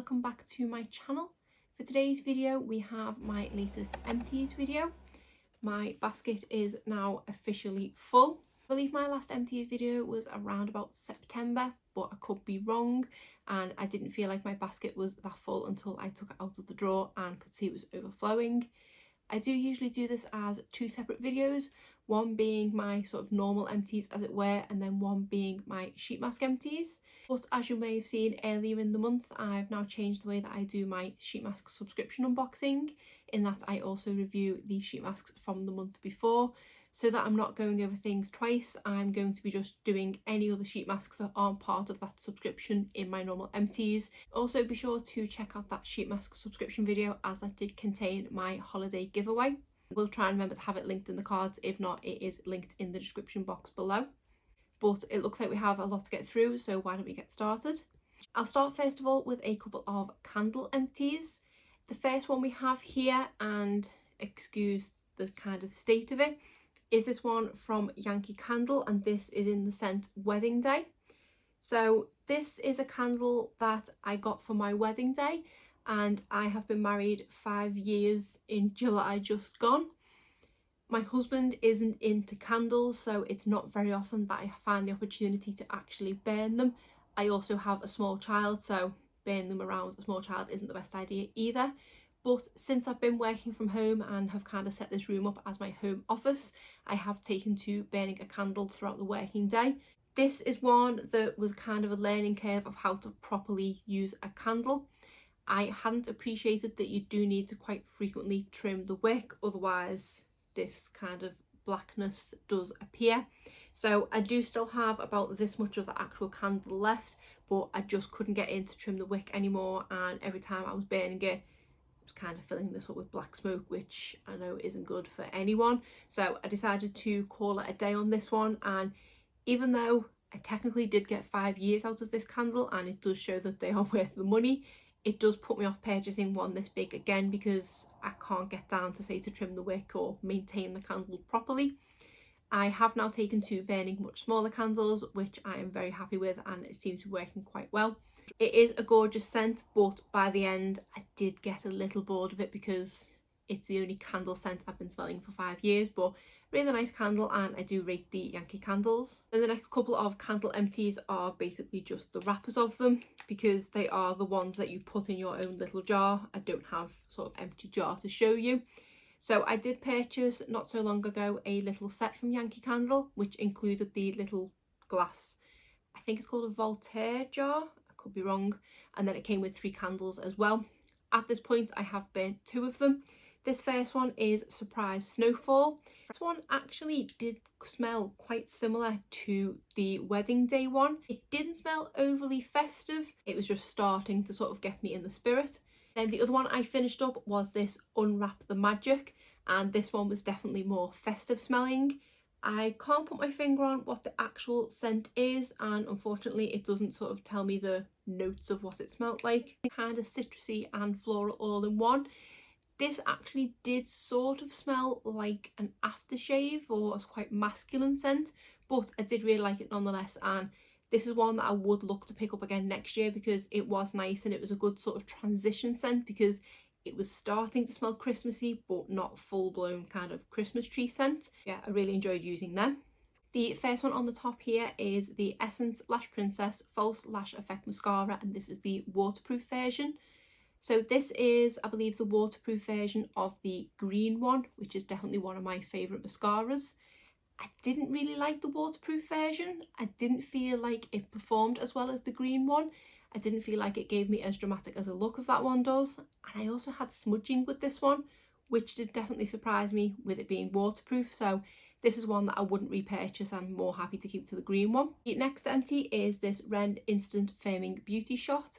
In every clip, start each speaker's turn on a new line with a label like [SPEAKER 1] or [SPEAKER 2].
[SPEAKER 1] welcome back to my channel. For today's video we have my latest empties video. My basket is now officially full. I believe my last empties video was around about September, but I could be wrong, and I didn't feel like my basket was that full until I took it out of the drawer and could see it was overflowing. I do usually do this as two separate videos, one being my sort of normal empties as it were, and then one being my sheet mask empties. But as you may have seen earlier in the month, I've now changed the way that I do my sheet mask subscription unboxing, in that I also review the sheet masks from the month before, so that I'm not going over things twice. I'm going to be just doing any other sheet masks that aren't part of that subscription in my normal empties. Also be sure to check out that sheet mask subscription video, as that did contain my holiday giveaway. We'll try and remember to have it linked in the cards. If not, it is linked in the description box below. But it looks like we have a lot to get through, so why don't we get started? I'll start first of all with a couple of candle empties. The first one we have here, and excuse the kind of state of it, is this one from Yankee Candle, and this is in the scent Wedding Day. So this is a candle that I got for my wedding day, and I have been married 5 years in July just gone. My husband isn't into candles, so it's not very often that I find the opportunity to actually burn them. I also have a small child, so burning them around a small child isn't the best idea either. But since I've been working from home and have kind of set this room up as my home office, I have taken to burning a candle throughout the working day. This is one that was kind of a learning curve of how to properly use a candle. I hadn't appreciated that you do need to quite frequently trim the wick, otherwise this kind of blackness does appear. So I do still have about this much of the actual candle left, but I just couldn't get in to trim the wick anymore, and every time I was burning it, kind of filling this up with black smoke, which I know isn't good for anyone. So I decided to call it a day on this one, and even though I technically did get 5 years out of this candle and it does show that they are worth the money, it does put me off purchasing one this big again, because I can't get down to say to trim the wick or maintain the candle properly. I have now taken to burning much smaller candles, which I am very happy with, and it seems to be working quite well. It is a gorgeous scent, but by the end I did get a little bored of it because it's the only candle scent I've been smelling for 5 years. But really nice candle, and I do rate the Yankee Candles. And the next couple of candle empties are basically just the wrappers of them, because they are the ones that you put in your own little jar. I don't have sort of empty jar to show you. So I did purchase not so long ago a little set from Yankee Candle, which included the little glass, I think it's called a Voltaire jar, I could be wrong, and then it came with 3 candles as well. At this point I have burnt 2 of them. This first one is Surprise Snowfall. This one actually did smell quite similar to the wedding day one. It didn't smell overly festive, it was just starting to sort of get me in the spirit. Then the other one I finished up was this Unwrap the Magic, and this one was definitely more festive smelling. I can't put my finger on what the actual scent is, and unfortunately it doesn't sort of tell me the notes of what it smelled like. Kind of citrusy and floral all in one. This actually did sort of smell like an aftershave or a quite masculine scent, but I did really like it nonetheless, and this is one that I would look to pick up again next year, because it was nice and it was a good sort of transition scent, because it was starting to smell Christmassy but not full-blown kind of Christmas tree scent. Yeah, I really enjoyed using them. The first one on the top here is the Essence Lash Princess False Lash Effect Mascara, and this is the waterproof version. So this is, I believe, the waterproof version of the green one, which is definitely one of my favourite mascaras. I didn't really like the waterproof version. I didn't feel like it performed as well as the green one. I didn't feel like it gave me as dramatic as a look as that one does. And I also had smudging with this one, which did definitely surprise me with it being waterproof. So this is one that I wouldn't repurchase. I'm more happy to keep to the green one. The next empty is this Ren Instant Firming Beauty Shot.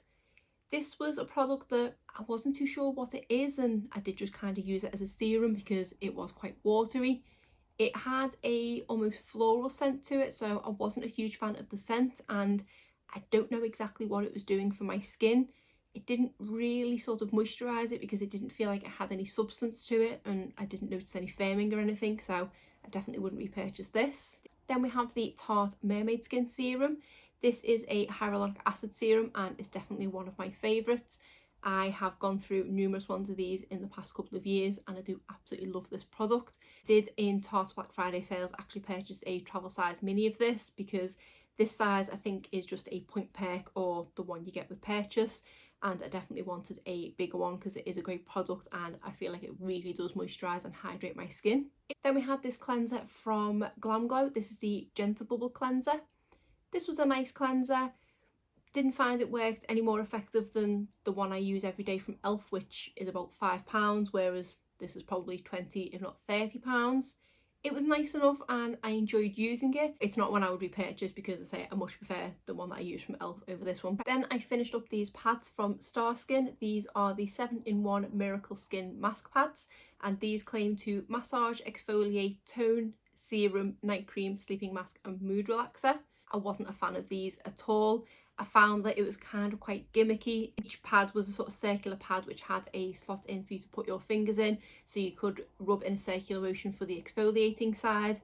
[SPEAKER 1] This was a product that I wasn't too sure what it is, and I did just kind of use it as a serum because it was quite watery. It had a almost floral scent to it, so I wasn't a huge fan of the scent, and I don't know exactly what it was doing for my skin. It didn't really sort of moisturise it because it didn't feel like it had any substance to it, and I didn't notice any firming or anything, so I definitely wouldn't repurchase this. Then we have the Tarte Mermaid Skin Serum. This is a hyaluronic acid serum and it's definitely one of my favourites. I have gone through numerous ones of these in the past couple of years and I do absolutely love this product. Did in Tarte's Black Friday sales actually purchase a travel size mini of this, because this size I think is just a point perk or the one you get with purchase, and I definitely wanted a bigger one because it is a great product and I feel like it really does moisturise and hydrate my skin. Then we had this cleanser from Glam Glow. This is the Gentle Bubble Cleanser. This was a nice cleanser. Didn't find it worked any more effective than the one I use every day from Elf, which is about £5, whereas this is probably 20 if not £30. It was nice enough and I enjoyed using it. It's not one I would repurchase because I say I much prefer the one that I use from Elf over this one. Then I finished up these pads from Starskin. These are the 7-in-1 Miracle Skin Mask Pads, and these claim to massage, exfoliate, tone, serum, night cream, sleeping mask and mood relaxer. I wasn't a fan of these at all. I found that it was kind of quite gimmicky. Each pad was a sort of circular pad which had a slot in for you to put your fingers in, so you could rub in a circular motion for the exfoliating side.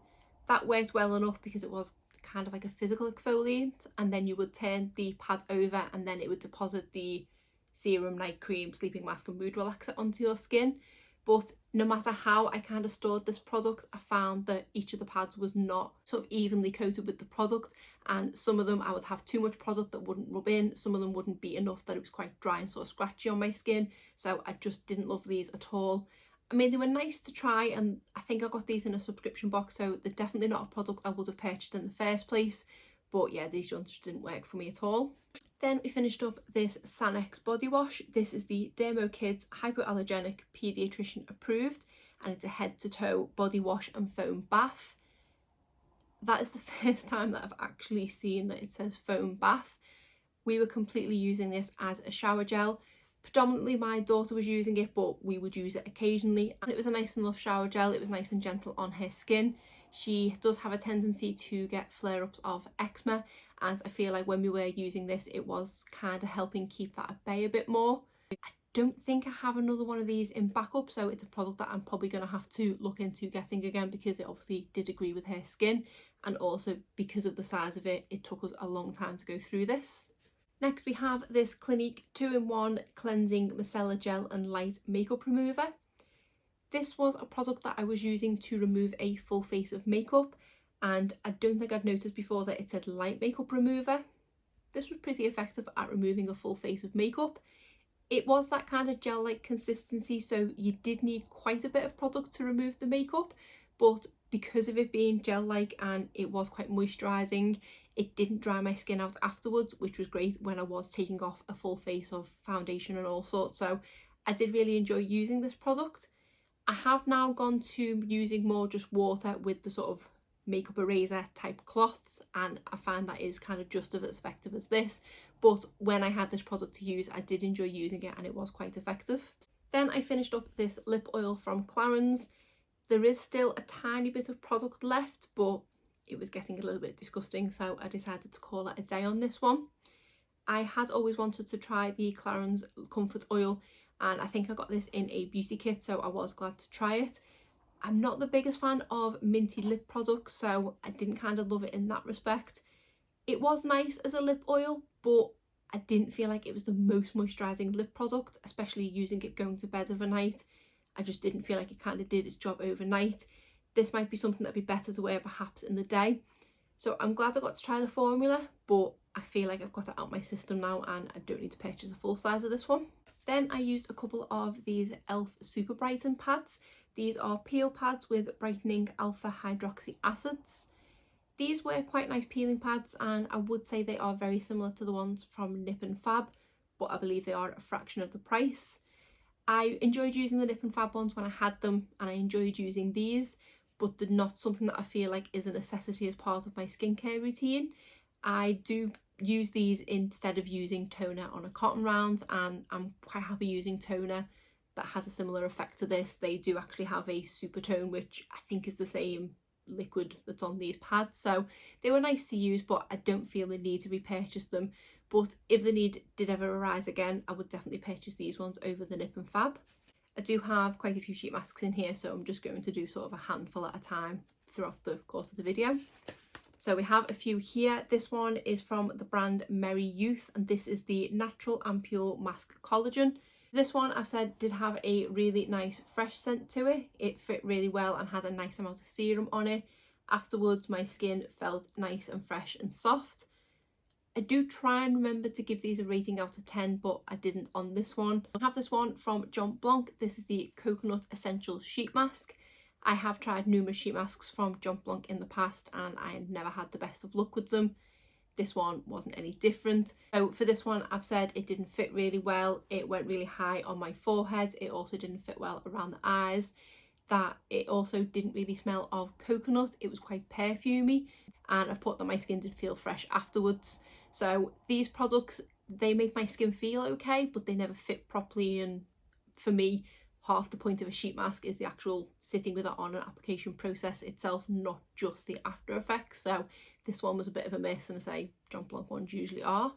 [SPEAKER 1] That worked well enough because it was kind of like a physical exfoliant, and then you would turn the pad over and then it would deposit the serum, night cream, sleeping mask and mood relaxer onto your skin. But no matter how I kind of stored this product, I found that each of the pads was not sort of evenly coated with the product, and some of them I would have too much product that wouldn't rub in, some of them wouldn't be enough that it was quite dry and sort of scratchy on my skin, so I just didn't love these at all. I mean, they were nice to try and I think I got these in a subscription box, so they're definitely not a product I would have purchased in the first place, but yeah, these ones just didn't work for me at all. Then we finished up this Sanex body wash. This is the Dermo Kids Hypoallergenic Pediatrician Approved, and it's a head to toe body wash and foam bath. That is the first time that I've actually seen that it says foam bath. We were completely using this as a shower gel. Predominantly my daughter was using it, but we would use it occasionally, and it was a nice enough shower gel. It was nice and gentle on her skin. She does have a tendency to get flare-ups of eczema, and I feel like when we were using this it was kind of helping keep that at bay a bit more. I don't think I have another one of these in backup, so it's a product that I'm probably going to have to look into getting again, because it obviously did agree with her skin, and also because of the size of it, it took us a long time to go through this. Next we have this Clinique 2-in-1 Cleansing Micellar Gel and Light Makeup Remover. This was a product that I was using to remove a full face of makeup, and I don't think I'd noticed before that it said light makeup remover. This was pretty effective at removing a full face of makeup. It was that kind of gel-like consistency, so you did need quite a bit of product to remove the makeup, but because of it being gel-like and it was quite moisturising, it didn't dry my skin out afterwards, which was great when I was taking off a full face of foundation and all sorts, so I did really enjoy using this product. I have now gone to using more just water with the sort of makeup eraser type cloths, and I find that is kind of just as effective as this, but when I had this product to use I did enjoy using it and it was quite effective. Then I finished up this lip oil from Clarins. There is still a tiny bit of product left, but it was getting a little bit disgusting, so I decided to call it a day on this one. I had always wanted to try the Clarins Comfort Oil, and I think I got this in a beauty kit, so I was glad to try it. I'm not the biggest fan of minty lip products, so I didn't kind of love it in that respect. It was nice as a lip oil, but I didn't feel like it was the most moisturising lip product, especially using it going to bed overnight. I just didn't feel like it kind of did its job overnight. This might be something that'd be better to wear perhaps in the day. So I'm glad I got to try the formula, but I feel like I've got it out my system now and I don't need to purchase a full size of this one. Then I used a couple of these Elf Super Brighten pads. These are peel pads with brightening alpha hydroxy acids. These were quite nice peeling pads, and I would say they are very similar to the ones from Nip and Fab, but I believe they are a fraction of the price. I enjoyed using the Nip and Fab ones when I had them, and I enjoyed using these, but they're not something that I feel like is a necessity as part of my skincare routine. I do use these instead of using toner on a cotton round, and I'm quite happy using toner that has a similar effect to this. They do actually have a super tone, which I think is the same liquid that's on these pads, so they were nice to use, but I don't feel the need to repurchase them. But if the need did ever arise again, I would definitely purchase these ones over the Nip and Fab. I do have quite a few sheet masks in here, so I'm just going to do sort of a handful at a time throughout the course of the video. So we have a few here. This one is from the brand Merry Youth, and this is the Natural Ampule Mask Collagen. This one, I've said, did have a really nice fresh scent to it. It fit really well and had a nice amount of serum on it. Afterwards, my skin felt nice and fresh and soft. I do try and remember to give these a rating out of 10, but I didn't on this one. I have this one from John Blanc. This is the Coconut Essential Sheet Mask. I have tried numerous sheet masks from John Blanc in the past and I never had the best of luck with them. This one wasn't any different. So for this one, I've said it didn't fit really well. It went really high on my forehead. It also didn't fit well around the eyes. That it also didn't really smell of coconut. It was quite perfumey, and I've put that my skin did feel fresh afterwards. So these products, they make my skin feel okay, but they never fit properly. And for me, half the point of a sheet mask is the actual sitting with it on and application process itself, not just the after effects. So this one was a bit of a miss, and I say John Blanc ones usually are.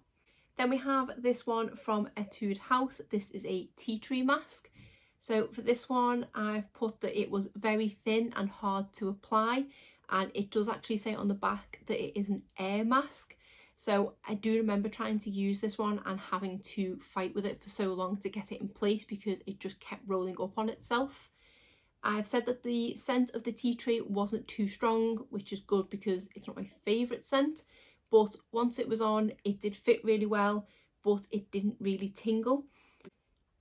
[SPEAKER 1] Then we have this one from Etude House. This is a tea tree mask. So for this one, I've put that it was very thin and hard to apply, and it does actually say on the back that it is an air mask. So I do remember trying to use this one and having to fight with it for so long to get it in place because it just kept rolling up on itself. I've said that the scent of the tea tree wasn't too strong, which is good because it's not my favourite scent. But once it was on, it did fit really well, but it didn't really tingle.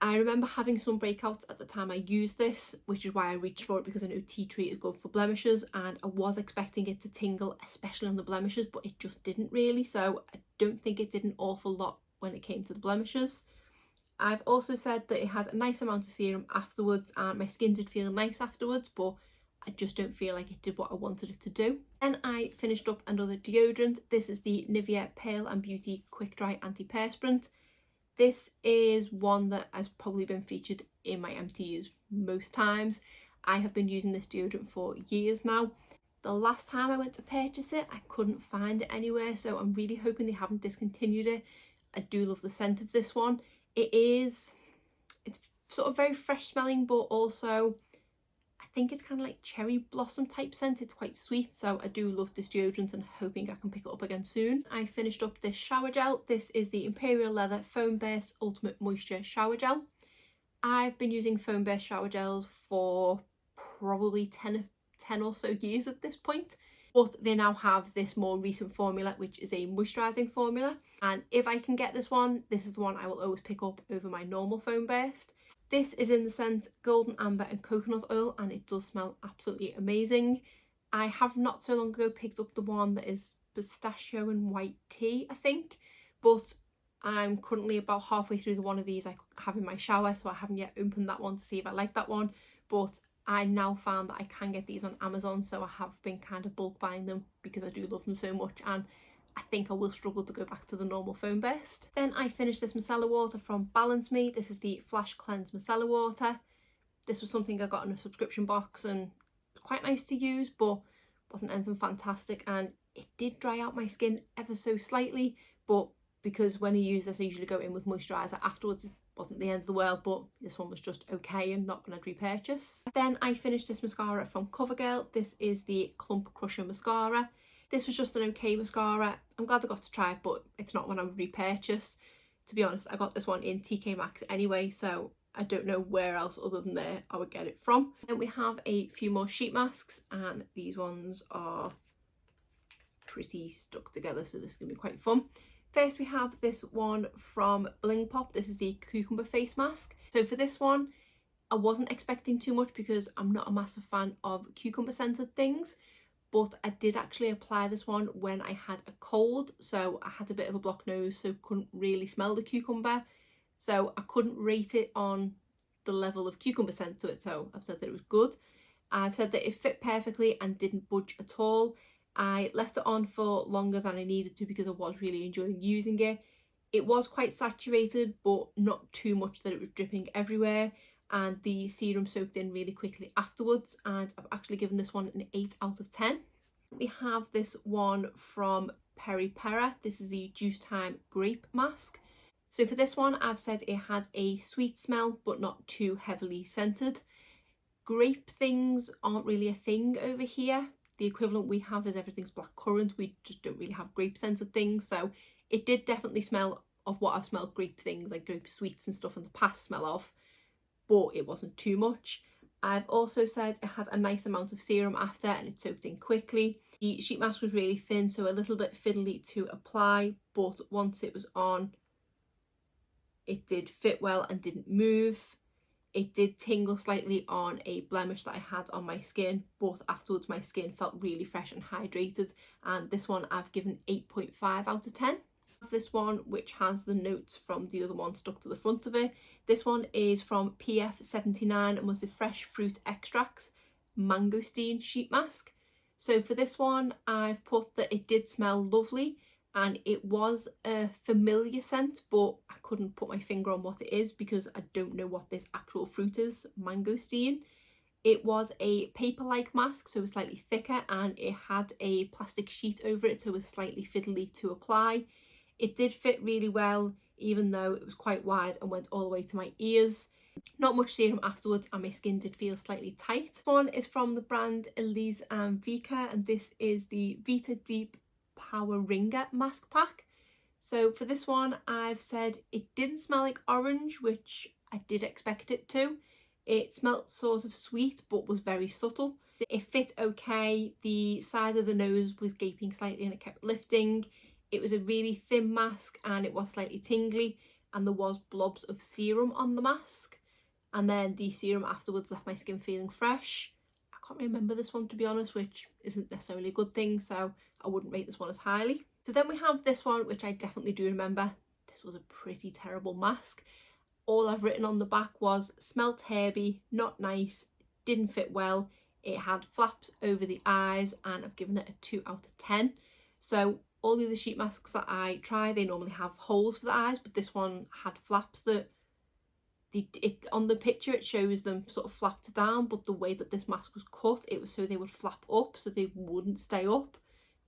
[SPEAKER 1] I remember having some breakouts at the time I used this, which is why I reached for it, because I know tea tree is good for blemishes and I was expecting it to tingle, especially on the blemishes, but it just didn't really. So I don't think it did an awful lot when it came to the blemishes. I've also said that it had a nice amount of serum afterwards and my skin did feel nice afterwards, but I just don't feel like it did what I wanted it to do. Then I finished up another deodorant. This is the Nivea Pale and Beauty Quick Dry Antiperspirant. This is one that has probably been featured in my empties most times. I have been using this deodorant for years now. The last time I went to purchase it, I couldn't find it anywhere, so I'm really hoping they haven't discontinued it. I do love the scent of this one. It's sort of very fresh smelling, but also I think it's kind of like cherry blossom type scent. It's quite sweet, so I do love this deodorant and hoping I can pick it up again soon. I finished up this shower gel. This is the Imperial Leather Foam Burst Ultimate Moisture Shower Gel. I've been using foam burst shower gels for probably 10 or so years at this point, but they now have this more recent formula, which is a moisturising formula, and if I can get this one, this is the one I will always pick up over my normal foam burst. This is in the scent Golden Amber and Coconut Oil, and it does smell absolutely amazing. I have not so long ago picked up the one that is pistachio and white tea, I think, but I'm currently about halfway through the one of these I have in my shower, so I haven't yet opened that one to see if I like that one. But I now found that I can get these on Amazon, so I have been kind of bulk buying them because I do love them so much, and I think I will struggle to go back to the normal foam burst. Then I finished this micellar water from Balance Me. This is the Flash Cleanse Micellar Water. This was something I got in a subscription box and quite nice to use, but wasn't anything fantastic, and it did dry out my skin ever so slightly, but because when I use this I usually go in with moisturiser afterwards, it wasn't the end of the world, but this one was just okay and not going to repurchase. Then I finished this mascara from CoverGirl. This is the Clump Crusher Mascara. This was just an okay mascara. I'm glad I got to try it, but it's not one I would repurchase. To be honest, I got this one in TK Maxx anyway, so I don't know where else other than there I would get it from. Then we have a few more sheet masks, and these ones are pretty stuck together, so this is going to be quite fun. First we have this one from Bling Pop. This is the Cucumber Face Mask. So for this one, I wasn't expecting too much because I'm not a massive fan of cucumber scented things, but I did actually apply this one when I had a cold, so I had a bit of a blocked nose, so couldn't really smell the cucumber, so I couldn't rate it on the level of cucumber scent to it, so I've said that it was good. I've said that it fit perfectly and didn't budge at all. I left it on for longer than I needed to because I was really enjoying using it. It was quite saturated, but not too much that it was dripping everywhere, and the serum soaked in really quickly afterwards, and I've actually given this one an 8 out of 10. We have this one from Peri Pera. This is the Juice Time Grape Mask. So for this one, I've said it had a sweet smell but not too heavily scented. Grape things aren't really a thing over here. the equivalent we have is everything's blackcurrant. We just don't really have grape scented things, so it did definitely smell of what I've smelled grape things like grape sweets and stuff in the past smell of, but it wasn't too much. I've also said it had a nice amount of serum after and it soaked in quickly. The sheet mask was really thin, so a little bit fiddly to apply, but once it was on, it did fit well and didn't move. It did tingle slightly on a blemish that I had on my skin, but afterwards my skin felt really fresh and hydrated, and this one I've given 8.5 out of 10. This one, which has the notes from the other one stuck to the front of it. This one is from PF79 and was the Fresh Fruit Extracts Mangosteen Sheet Mask. So for this one, I've put that it did smell lovely and it was a familiar scent, but I couldn't put my finger on what it is because I don't know what this actual fruit is, mangosteen. It was a paper-like mask, so it was slightly thicker, and it had a plastic sheet over it, so it was slightly fiddly to apply. It did fit really well, even though it was quite wide and went all the way to my ears. Not much serum afterwards, and my skin did feel slightly tight. This one is from the brand Elise and Vika, and this is the Vita Deep Power Ringer Mask Pack. So for this one, I've said it didn't smell like orange, which I did expect it to. It smelled sort of sweet, but was very subtle. It fit okay. The side of the nose was gaping slightly and it kept lifting. It was a really thin mask and it was slightly tingly, and there was blobs of serum on the mask, and then the serum afterwards left my skin feeling fresh. I can't remember this one, to be honest, which isn't necessarily a good thing, so I wouldn't rate this one as highly. So then we have this one, which I definitely do remember. This was a pretty terrible mask. All I've written on the back was smelt herby, not nice, didn't fit well. It had flaps over the eyes, and I've given it a 2 out of 10. So all the other sheet masks that I try, they normally have holes for the eyes, but this one had flaps that on the picture it shows them sort of flapped down, but the way that this mask was cut, it was so they would flap up so they wouldn't stay up,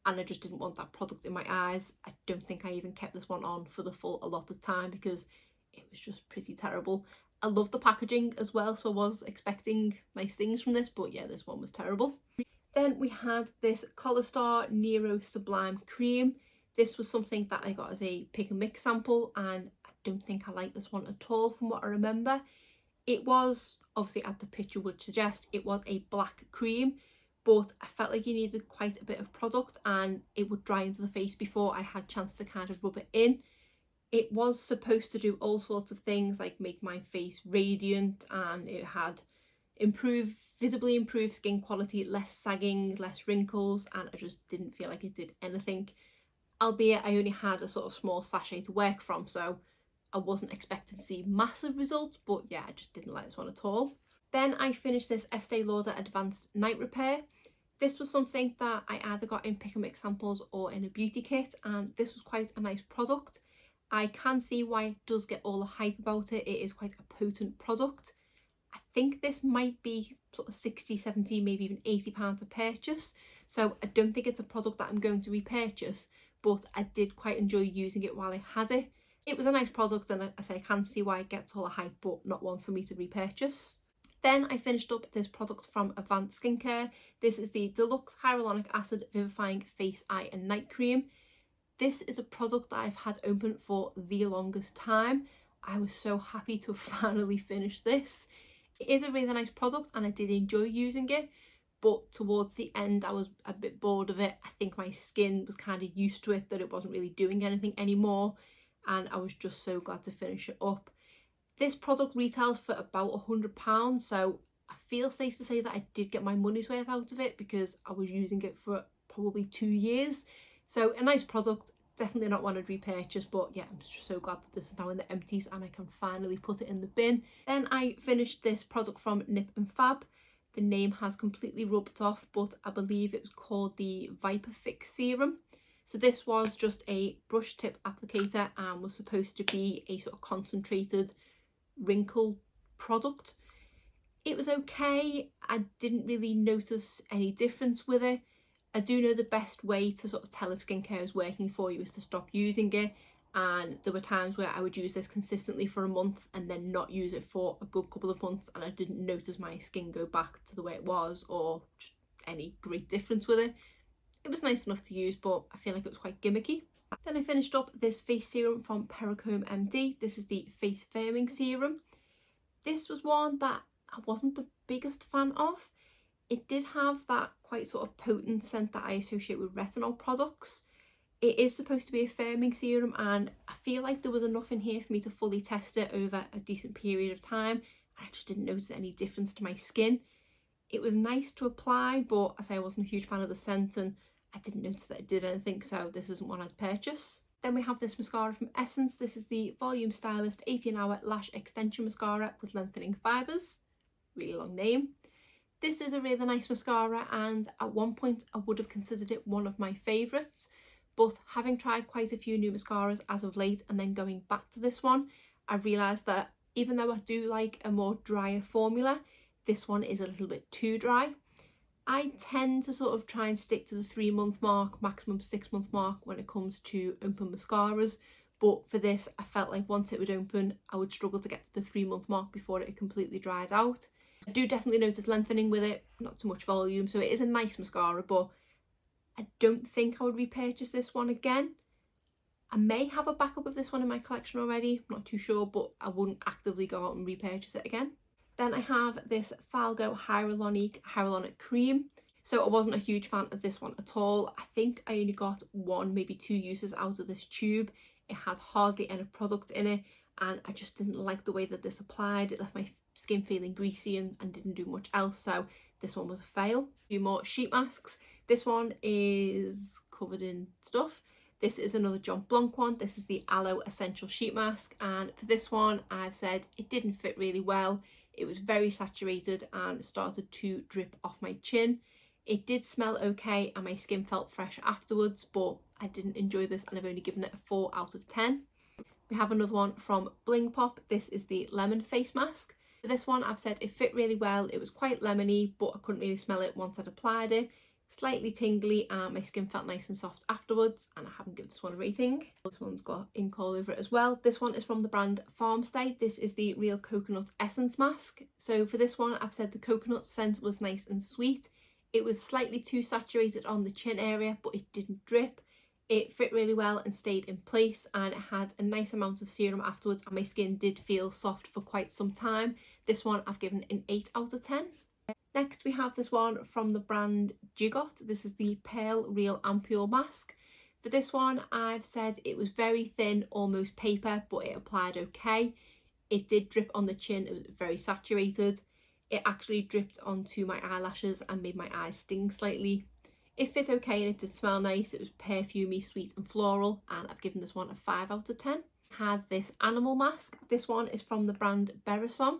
[SPEAKER 1] and I just didn't want that product in my eyes. I don't think I even kept this one on for the full allotted time because it was just pretty terrible. I love the packaging as well, so I was expecting nice things from this, but yeah, this one was terrible. Then we had this Colorstar Nero Sublime Cream. This was something that I got as a pick and mix sample, and I don't think I like this one at all from what I remember. It was, obviously as the picture would suggest, it was a black cream, but I felt like you needed quite a bit of product and it would dry into the face before I had a chance to kind of rub it in. It was supposed to do all sorts of things like make my face radiant, and it had visibly improved skin quality, less sagging, less wrinkles, and I just didn't feel like it did anything. Albeit I only had a sort of small sachet to work from, so I wasn't expecting to see massive results, but yeah, I just didn't like this one at all. Then I finished this Estee Lauder Advanced Night Repair. This was something that I either got in pick and mix samples or in a beauty kit, and this was quite a nice product. I can see why it does get all the hype about it. It is quite a potent product. I think this might be sort of 60, 70, maybe even £80 to purchase. So I don't think it's a product that I'm going to repurchase, but I did quite enjoy using it while I had it. It was a nice product, and I say I can see why it gets all the hype, but not one for me to repurchase. Then I finished up this product from Advanced Skincare. This is the Deluxe Hyaluronic Acid Vivifying Face, Eye and Night Cream. This is a product that I've had open for the longest time. I was so happy to finally finish this. It is a really nice product and I did enjoy using it, but towards the end I was a bit bored of it. I think my skin was kind of used to it, that it wasn't really doing anything anymore, and I was just so glad to finish it up. This product retails for about £100, so I feel safe to say that I did get my money's worth out of it because I was using it for probably 2 years. So a nice product, definitely not one I'd repurchase, but yeah, I'm just so glad that this is now in the empties and I can finally put it in the bin. Then I finished this product from Nip and Fab. The name has completely rubbed off, but I believe it was called the Viper Fix Serum. So this was just a brush tip applicator and was supposed to be a sort of concentrated wrinkle product. It was okay. I didn't really notice any difference with it. I do know the best way to sort of tell if skincare is working for you is to stop using it, and there were times where I would use this consistently for a month and then not use it for a good couple of months, and I didn't notice my skin go back to the way it was or just any great difference with it. It was nice enough to use, but I feel like it was quite gimmicky. Then I finished up this face serum from Perricombe MD. This is the face firming serum. This was one that I wasn't the biggest fan of. It did have that quite sort of potent scent that I associate with retinol products. It is supposed to be a firming serum, and I feel like there was enough in here for me to fully test it over a decent period of time, and I just didn't notice any difference to my skin. It was nice to apply, but I say I wasn't a huge fan of the scent, and I didn't notice that it did anything, so this isn't one I'd purchase. Then we have this mascara from Essence. This is the Volume Stylist 18-Hour Lash Extension Mascara with Lengthening Fibres. Really long name. This is a really nice mascara, and at one point I would have considered it one of my favourites, but having tried quite a few new mascaras as of late and then going back to this one, I realised that even though I do like a more drier formula, this one is a little bit too dry. I tend to sort of try and stick to the 3-month mark, maximum 6-month mark when it comes to open mascaras, but for this I felt like once it would open I would struggle to get to the 3-month mark before it completely dried out. I do definitely notice lengthening with it, not too much volume, so it is a nice mascara, but I don't think I would repurchase this one again. I may have a backup of this one in my collection already, I'm not too sure, but I wouldn't actively go out and repurchase it again. Then I have this Falgo Hyaluronic Cream. So I wasn't a huge fan of this one at all. I think I only got 1, maybe 2 uses out of this tube. It had hardly any product in it, and I just didn't like the way that this applied. It left my skin feeling greasy and didn't do much else, so this one was a fail. A few more sheet masks. This one is covered in stuff. This is another John Blanc one. This is the Aloe Essential Sheet Mask, and for this one I've said it didn't fit really well. It was very saturated and started to drip off my chin. It did smell okay and my skin felt fresh afterwards, but I didn't enjoy this and I've only given it a 4 out of 10. We have another one from Bling Pop. This is the Lemon Face Mask. For this one I've said it fit really well. It was quite lemony, but I couldn't really smell it once I'd applied it. Slightly tingly and my skin felt nice and soft afterwards, and I haven't given this one a rating. This one's got ink all over it as well. This one is from the brand Farmstay. This is the Real Coconut Essence Mask. So for this one I've said the coconut scent was nice and sweet. It was slightly too saturated on the chin area, but it didn't drip. It fit really well and stayed in place, and it had a nice amount of serum afterwards, and my skin did feel soft for quite some time. This one I've given an 8 out of 10. Next we have this one from the brand Jigot. This is the Pearl Real Ampule Mask. For this one I've said it was very thin, almost paper, but it applied okay. It did drip on the chin, it was very saturated. It actually dripped onto my eyelashes and made my eyes sting slightly. It fit okay and it did smell nice. It was perfumey, sweet and floral, and I've given this one a 5 out of 10. Had this animal mask. This one is from the brand Beresom.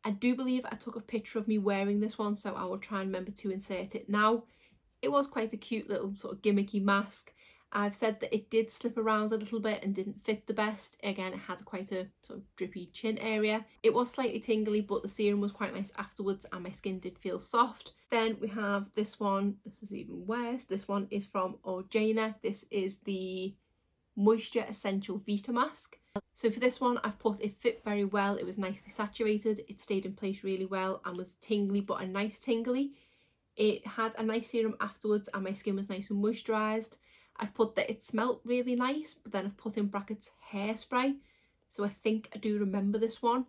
[SPEAKER 1] I do believe I took a picture of me wearing this one, so I will try and remember to insert it now. It was quite a cute little sort of gimmicky mask. I've said that it did slip around a little bit and didn't fit the best. Again, it had quite a sort of drippy chin area. It was slightly tingly, but the serum was quite nice afterwards and my skin did feel soft. Then we have this one. This is even worse. This one is from Orjana. This is the Moisture Essential Vita Mask. So for this one I've put it fit very well. It was nicely saturated. It stayed in place really well and was tingly, but a nice tingly. It had a nice serum afterwards and my skin was nice and moisturised. I've put that it smelt really nice, but then I've put in brackets hairspray. So I think I do remember this one.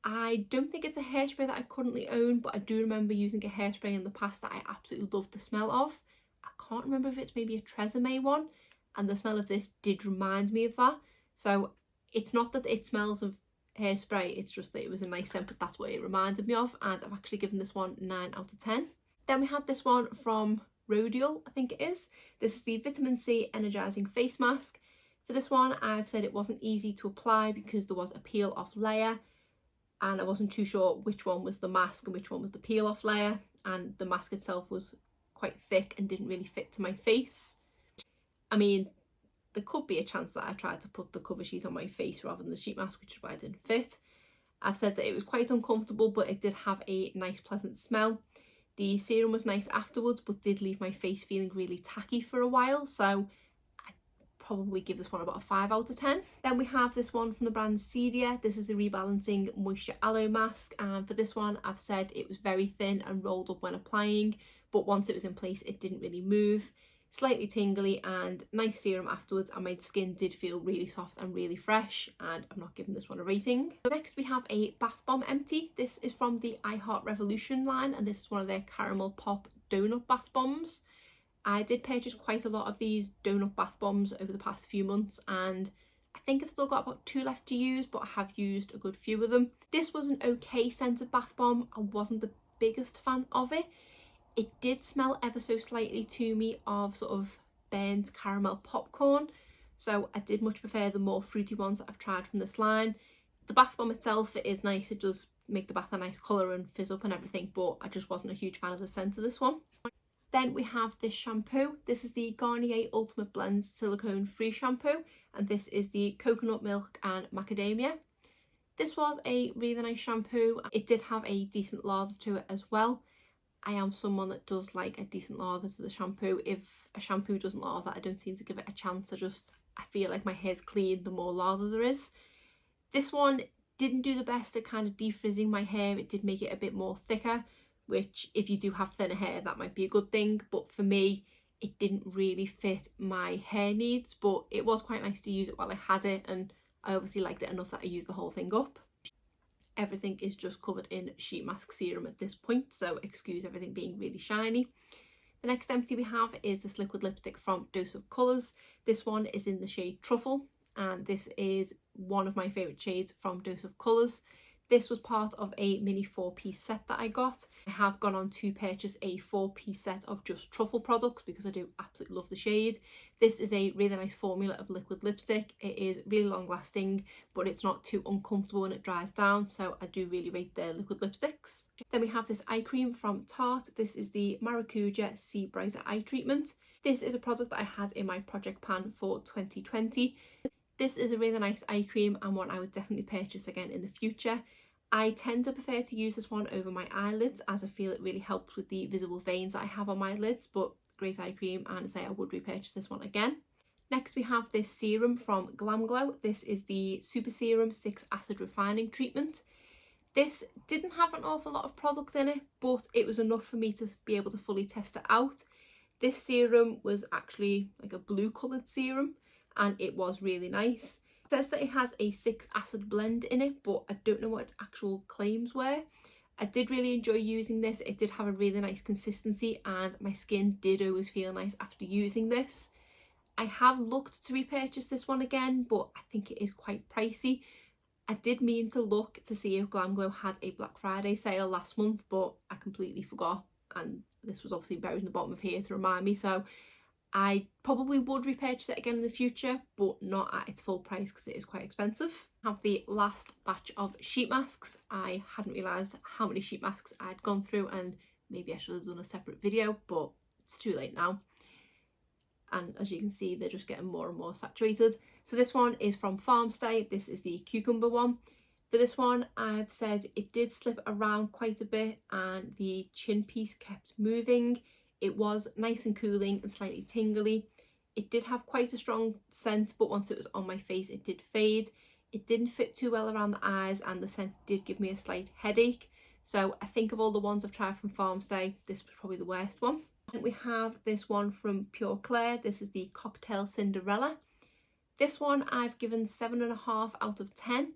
[SPEAKER 1] I don't think it's a hairspray that I currently own, but I do remember using a hairspray in the past that I absolutely loved the smell of. I can't remember if it's maybe a Tresemme one, and the smell of this did remind me of that. So it's not that it smells of hairspray, it's just that it was a nice scent, but that's what it reminded me of, and I've actually given this one 9 out of 10. Then we had this one from Rodial, I think it is. This is the Vitamin C Energizing Face Mask. For this one I've said it wasn't easy to apply because there was a peel off layer and I wasn't too sure which one was the mask and which one was the peel off layer, and the mask itself was quite thick and didn't really fit to my face. I mean, there could be a chance that I tried to put the cover sheet on my face rather than the sheet mask, which is why it didn't fit. I've said that it was quite uncomfortable, but it did have a nice pleasant smell. The serum was nice afterwards, but did leave my face feeling really tacky for a while, so I'd probably give this one about a 5 out of 10. Then we have this one from the brand Cedia. This is a Rebalancing Moisture Aloe Mask, and for this one I've said it was very thin and rolled up when applying, but once it was in place it didn't really move. Slightly tingly and nice serum afterwards, and my skin did feel really soft and really fresh, and I'm not giving this one a rating. So next we have a bath bomb empty. This is from the I Heart Revolution line, and this is one of their caramel pop donut bath bombs. I did purchase quite a lot of these donut bath bombs over the past few months, and I think I've still got about 2 left to use, but I have used a good few of them. This was an okay scented bath bomb. I wasn't the biggest fan of it. It did smell ever so slightly to me of sort of burnt caramel popcorn, so I did much prefer the more fruity ones that I've tried from this line. The bath bomb itself, it is nice, it does make the bath a nice colour and fizz up and everything, but I just wasn't a huge fan of the scent of this one. Then we have this shampoo. This is the Garnier Ultimate Blends Silicone Free Shampoo, and this is the coconut milk and macadamia. This was a really nice shampoo. It did have a decent lather to it as well. I am someone that does like a decent lather to the shampoo. If a shampoo doesn't lather, I don't seem to give it a chance. I feel like my hair's clean the more lather there is. This one didn't do the best at kind of defrizzing my hair. It did make it a bit more thicker, which if you do have thinner hair, that might be a good thing. But for me, it didn't really fit my hair needs, but it was quite nice to use it while I had it, and I obviously liked it enough that I used the whole thing up. Everything is just covered in sheet mask serum at this point, so excuse everything being really shiny. The next empty we have is this liquid lipstick from Dose of Colours. This one is in the shade Truffle, and this is one of my favourite shades from Dose of Colours. This was part of a mini 4-piece set that I got. I have gone on to purchase a 4-piece set of just Truffle products because I do absolutely love the shade. This is a really nice formula of liquid lipstick. It is really long lasting, but it's not too uncomfortable when it dries down, so I do really rate their liquid lipsticks. Then we have this eye cream from Tarte. This is the Maracuja Sea Brighter Eye Treatment. This is a product that I had in my project pan for 2020. This is a really nice eye cream and one I would definitely purchase again in the future. I tend to prefer to use this one over my eyelids as I feel it really helps with the visible veins that I have on my lids, but great eye cream, and I say I would repurchase this one again. Next we have this serum from Glam Glow. This is the Super Serum 6 Acid Refining Treatment. This didn't have an awful lot of product in it, but it was enough for me to be able to fully test it out. This serum was actually like a blue coloured serum, and it was really nice. It says that it has a 6 acid blend in it, but I don't know what its actual claims were. I did really enjoy using this. It did have a really nice consistency, and my skin did always feel nice after using this. I have looked to repurchase this one again, but I think it is quite pricey. I did mean to look to see if Glam Glow had a Black Friday sale last month, but I completely forgot, and this was obviously buried in the bottom of here to remind me, so I probably would repurchase it again in the future, but not at its full price because it is quite expensive. I have the last batch of sheet masks. I hadn't realised how many sheet masks I'd gone through, and maybe I should have done a separate video, but it's too late now. And as you can see, they're just getting more and more saturated. So this one is from Farmstay. This is the cucumber one. For this one, I've said it did slip around quite a bit and the chin piece kept moving. It was nice and cooling and slightly tingly. It did have quite a strong scent, but once it was on my face, it did fade. It didn't fit too well around the eyes, and the scent did give me a slight headache. So I think of all the ones I've tried from Farmstay, this was probably the worst one. And we have this one from Pure Claire. This is the Cocktail Cinderella. This one I've given 7.5 out of 10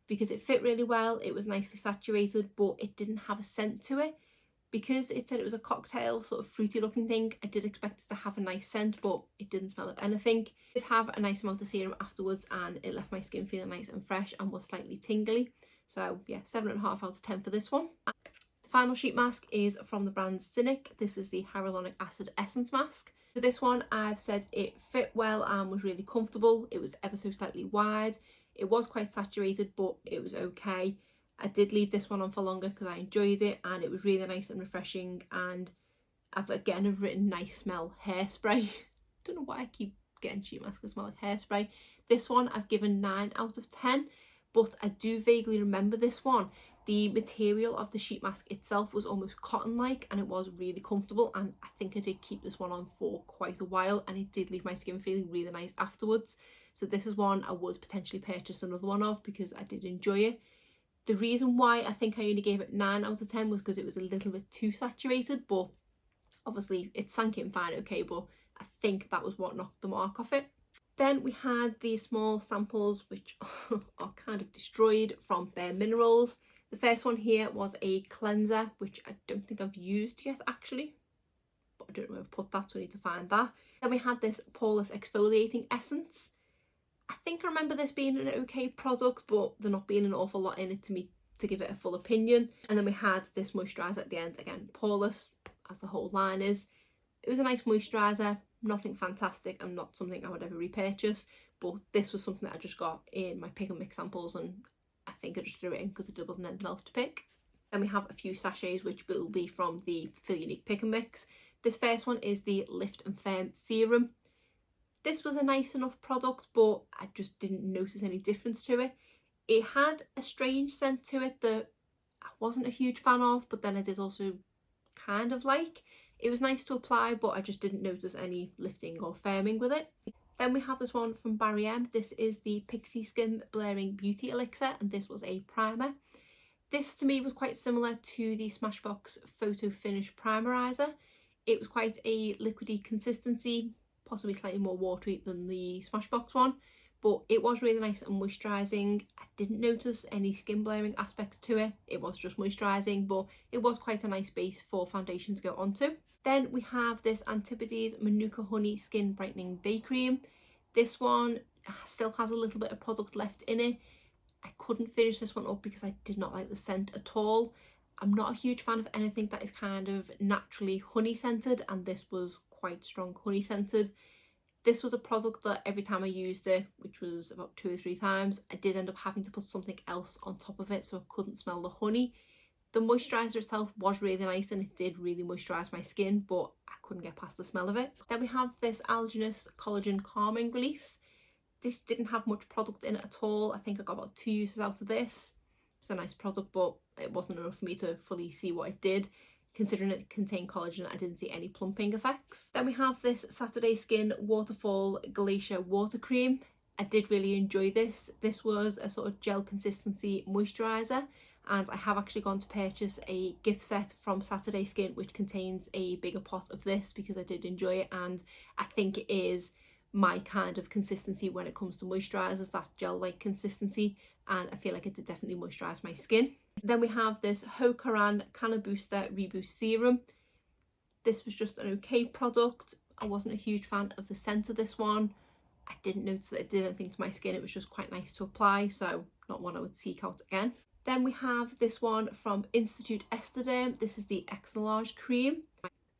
[SPEAKER 1] because it fit really well. It was nicely saturated, but it didn't have a scent to it. Because it said it was a cocktail, sort of fruity looking thing, I did expect it to have a nice scent, but it didn't smell of anything. It did have a nice amount of serum afterwards, and it left my skin feeling nice and fresh and was slightly tingly. So yeah, 7.5 out of 10 for this one. The final sheet mask is from the brand Cynic. This is the Hyaluronic Acid Essence Mask. For this one, I've said it fit well and was really comfortable. It was ever so slightly wide. It was quite saturated, but it was okay. I did leave this one on for longer because I enjoyed it, and it was really nice and refreshing, and I've written nice smell hairspray. Don't know why I keep getting sheet masks that smell like hairspray. This one I've given 9 out of 10, but I do vaguely remember this one. The material of the sheet mask itself was almost cotton-like, and it was really comfortable, and I think I did keep this one on for quite a while, and it did leave my skin feeling really nice afterwards. So this is one I would potentially purchase another one of because I did enjoy it. The reason why I think I only gave it 9 out of 10 was because it was a little bit too saturated, but Obviously it sank in fine okay, but I think that was what knocked the mark off it. Then we had these small samples which are kind of destroyed from Bare Minerals. The first one here was a cleanser, which I don't think I've used yet actually, but I don't know where I've put that, so I need to find that. Then we had this poreless exfoliating essence. I think I remember this being an okay product, but there not being an awful lot in it to give it a full opinion. And then we had this moisturiser at the end, again poreless as the whole line is. It was a nice moisturiser, nothing fantastic and not something I would ever repurchase, but this was something that I just got in my pick and mix samples, and I think I just threw it in because there wasn't anything else to pick. Then we have a few sachets which will be from the Feel Unique pick and mix. This first one is the Lift and Firm Serum. This was a nice enough product, but I just didn't notice any difference to it. It had a strange scent to it that I wasn't a huge fan of, but then I did also kind of like. It was nice to apply, but I just didn't notice any lifting or firming with it. Then we have this one from Barry M. This is the Pixie Skin Blurring Beauty Elixir, and this was a primer. This to me was quite similar to the Smashbox Photo Finish Primerizer. It was quite a liquidy consistency, possibly slightly more watery than the Smashbox one, but it was really nice and moisturising. I didn't notice any skin blurring aspects to it. It was just moisturising, but it was quite a nice base for foundation to go onto. Then we have this Antipodes Manuka Honey Skin Brightening Day Cream. This one still has a little bit of product left in it. I couldn't finish this one up because I did not like the scent at all. I'm not a huge fan of anything that is kind of naturally honey scented, and this was quite strong honey scented. This was a product that every time I used it, which was about 2 or 3 times, I did end up having to put something else on top of it so I couldn't smell the honey. The moisturiser itself was really nice and it did really moisturise my skin, but I couldn't get past the smell of it. Then we have this Algenus Collagen Calming Relief. This didn't have much product in it at all. I think I got about 2 uses out of this. It was a nice product, but it wasn't enough for me to fully see what it did. Considering it contained collagen, I didn't see any plumping effects. Then we have this Saturday Skin Waterfall Glacier Water Cream. I did really enjoy this. This was a sort of gel consistency moisturiser, and I have actually gone to purchase a gift set from Saturday Skin which contains a bigger pot of this because I did enjoy it, and I think it is my kind of consistency when it comes to moisturisers, that gel-like consistency, and I feel like it did definitely moisturise my skin. Then we have this Hokaran Canna Booster Reboost Serum. This was just an okay product. I wasn't a huge fan of the scent of this one. I didn't notice that it did anything to my skin. It was just quite nice to apply, so not one I would seek out again. Then we have this one from Institute Esthederm. This is the Extra Large Cream.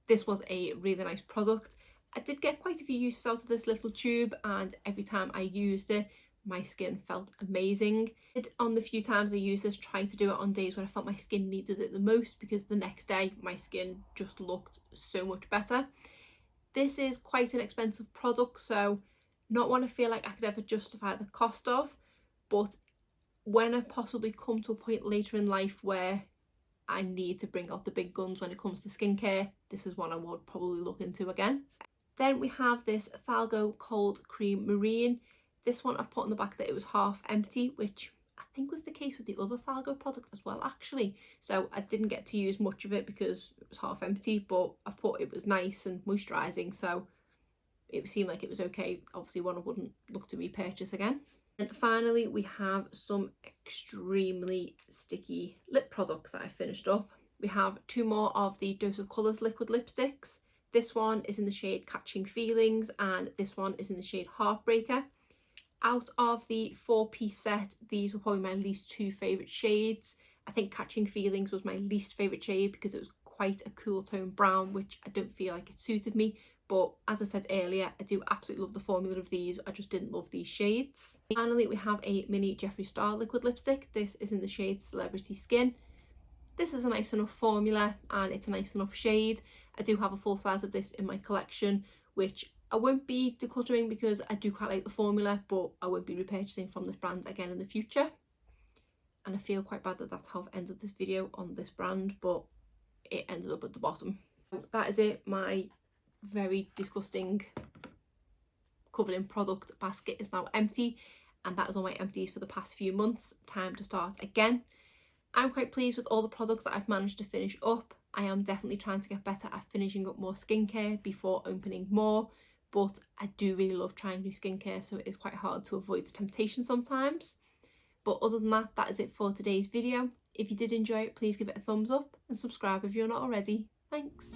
[SPEAKER 1] This was a really nice product. I did get quite a few uses out of this little tube, and every time I used it, my skin felt amazing. On the few times I used this, tried to do it on days when I felt my skin needed it the most, because the next day my skin just looked so much better. This is quite an expensive product, so not one I feel like I could ever justify the cost of, but when I possibly come to a point later in life where I need to bring out the big guns when it comes to skincare, this is one I would probably look into again. Then we have this Falgo Cold Cream Marine. This one I've put on the back that it was half empty, which I think was the case with the other Falgo product as well actually. So I didn't get to use much of it because it was half empty, but I've put it was nice and moisturising, so it seemed like it was okay. Obviously one I wouldn't look to repurchase again. And finally we have some extremely sticky lip products that I finished up. We have 2 more of the Dose of Colours liquid lipsticks. This one is in the shade Catching Feelings and this one is in the shade Heartbreaker. Out of the 4-piece set, these were probably my least 2 favourite shades. I think Catching Feelings was my least favourite shade because it was quite a cool tone brown, which I don't feel like it suited me. But as I said earlier, I do absolutely love the formula of these. I just didn't love these shades. Finally, we have a mini Jeffree Star liquid lipstick. This is in the shade Celebrity Skin. This is a nice enough formula and it's a nice enough shade. I do have a full size of this in my collection, which I won't be decluttering because I do quite like the formula, but I won't be repurchasing from this brand again in the future. And I feel quite bad that that's how I've ended this video on this brand, but it ended up at the bottom. That is it. My very disgusting covered in product basket is now empty, and that is all my empties for the past few months. Time to start again. I'm quite pleased with all the products that I've managed to finish up. I am definitely trying to get better at finishing up more skincare before opening more, but I do really love trying new skincare, so it is quite hard to avoid the temptation sometimes. But other than that, that is it for today's video. If you did enjoy it, please give it a thumbs up and subscribe if you're not already. Thanks.